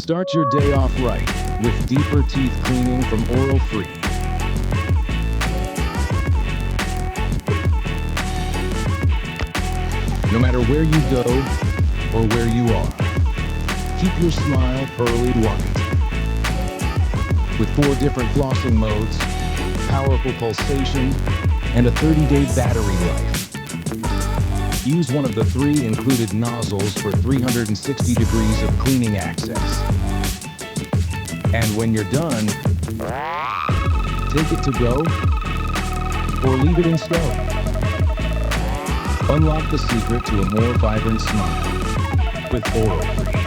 Start your day off right with deeper teeth cleaning from Oralfree. No matter where you go or where you are, keep your smile pearly white. With 4 different flossing modes, powerful pulsation, and a 30-day battery life. Use one of the 3 included nozzles for 360 degrees of cleaning access. And when you're done, take it to go or leave it in stow. Unlock the secret to a more vibrant smile with Oralfree.